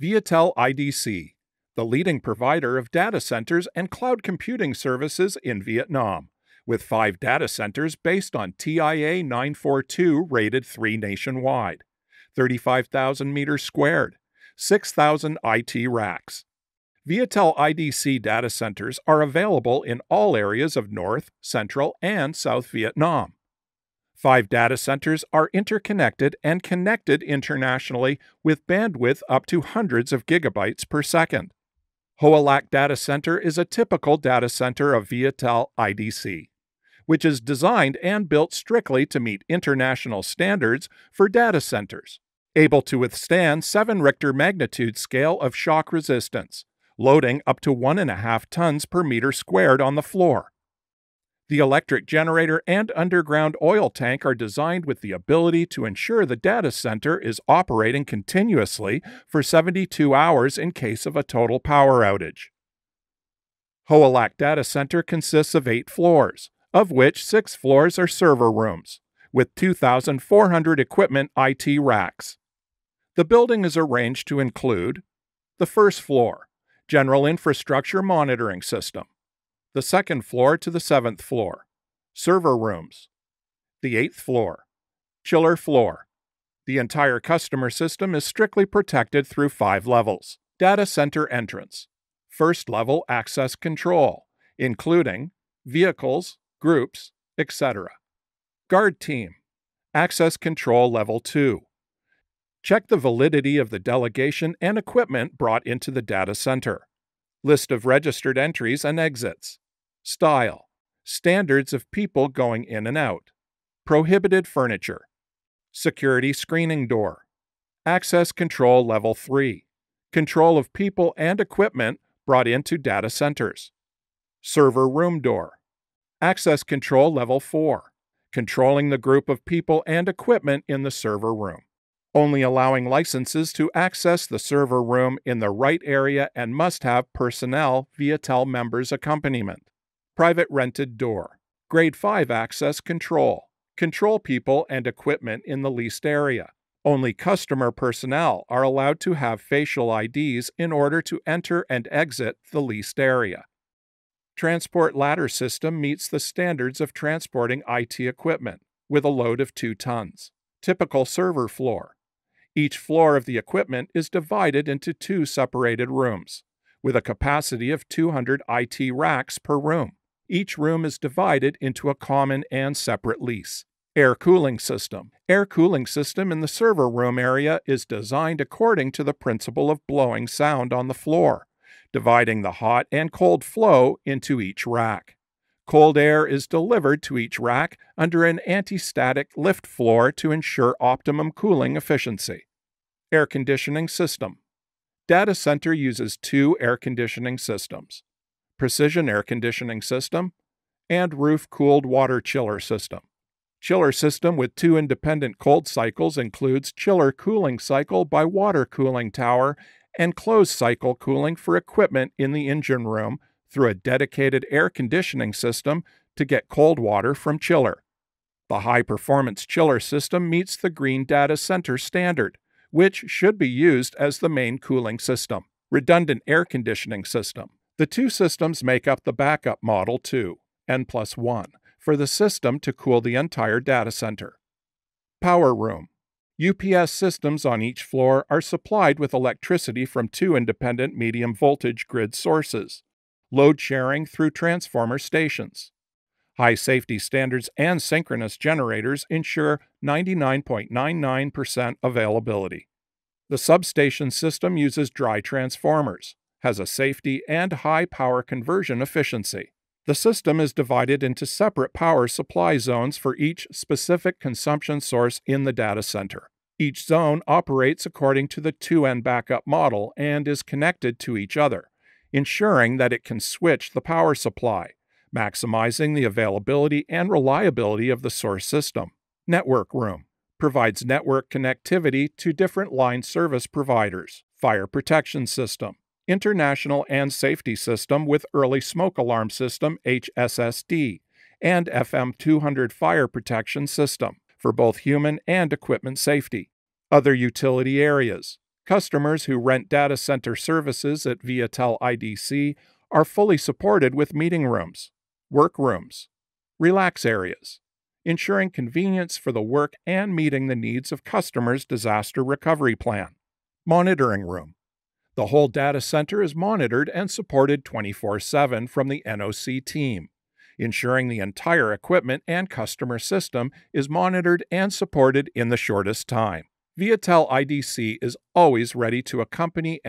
Viatel IDC, the leading provider of data centers and cloud computing services in Vietnam, with 5 data centers based on TIA 942 rated 3 nationwide, 35,000 meters squared, 6,000 IT racks. Viatel IDC data centers are available in all areas of North, Central, and South Vietnam. 5 data centers are interconnected and connected internationally with bandwidth up to hundreds of gigabytes per second. Hoa Lac Data Center is a typical data center of Viatel IDC, which is designed and built strictly to meet international standards for data centers, able to withstand 7 Richter magnitude scale of shock resistance, loading up to 1.5 tons per meter squared on the floor. The electric generator and underground oil tank are designed with the ability to ensure the data center is operating continuously for 72 hours in case of a total power outage. Hoa Lac Data Center consists of 8 floors, of which 6 floors are server rooms, with 2,400 equipment IT racks. The building is arranged to include the first floor, General Infrastructure Monitoring System, the second floor to the 7th floor, server rooms, the 8th floor, chiller floor. The entire customer system is strictly protected through 5 levels. Data center entrance, first level access control, including vehicles, groups, etc. Guard team, access control level 2. Check the validity of the delegation and equipment brought into the data center. List of registered entries and exits. Style, standards of people going in and out. Prohibited furniture. Security screening door. Access control level 3. Control of people and equipment brought into data centers. Server room door. Access control level 4. Controlling the group of people and equipment in the server room. Only allowing licenses to access the server room in the right area and must have personnel Viatel members' accompaniment. Private rented door. Grade 5 access control. Control people and equipment in the leased area. Only customer personnel are allowed to have facial IDs in order to enter and exit the leased area. Transport ladder system meets the standards of transporting IT equipment, with a load of 2 tons. Typical server floor. Each floor of the equipment is divided into 2 separated rooms, with a capacity of 200 IT racks per room. Each room is divided into a common and separate lease. Air cooling system. Air cooling system in the server room area is designed according to the principle of blowing sound on the floor, dividing the hot and cold flow into each rack. Cold air is delivered to each rack under an anti-static lift floor to ensure optimum cooling efficiency. Air conditioning system. Data center uses 2 air conditioning systems: precision air conditioning system and roof-cooled water chiller system. Chiller system with 2 independent cold cycles includes chiller cooling cycle by water cooling tower and closed cycle cooling for equipment in the engine room through a dedicated air conditioning system to get cold water from chiller. The high-performance chiller system meets the Green Data Center standard, which should be used as the main cooling system. Redundant air conditioning system. The 2 systems make up the backup Model 2, N+1, for the system to cool the entire data center. Power room. UPS systems on each floor are supplied with electricity from 2 independent medium voltage grid sources. Load sharing through transformer stations. High safety standards and synchronous generators ensure 99.99% availability. The substation system uses dry transformers, has a safety and high power conversion efficiency. The system is divided into separate power supply zones for each specific consumption source in the data center. Each zone operates according to the 2N backup model and is connected to each other, ensuring that it can switch the power supply, maximizing the availability and reliability of the source system. Network room provides network connectivity to different line service providers. Fire protection system. International and safety system with early smoke alarm system HSSD and FM200 fire protection system for both human and equipment safety. Other utility areas. Customers who rent data center services at Viatel IDC are fully supported with meeting rooms, workrooms, relax areas, ensuring convenience for the work and meeting the needs of customers' disaster recovery plan. Monitoring room. The whole data center is monitored and supported 24/7 from the NOC team, ensuring the entire equipment and customer system is monitored and supported in the shortest time. Viatel IDC is always ready to accompany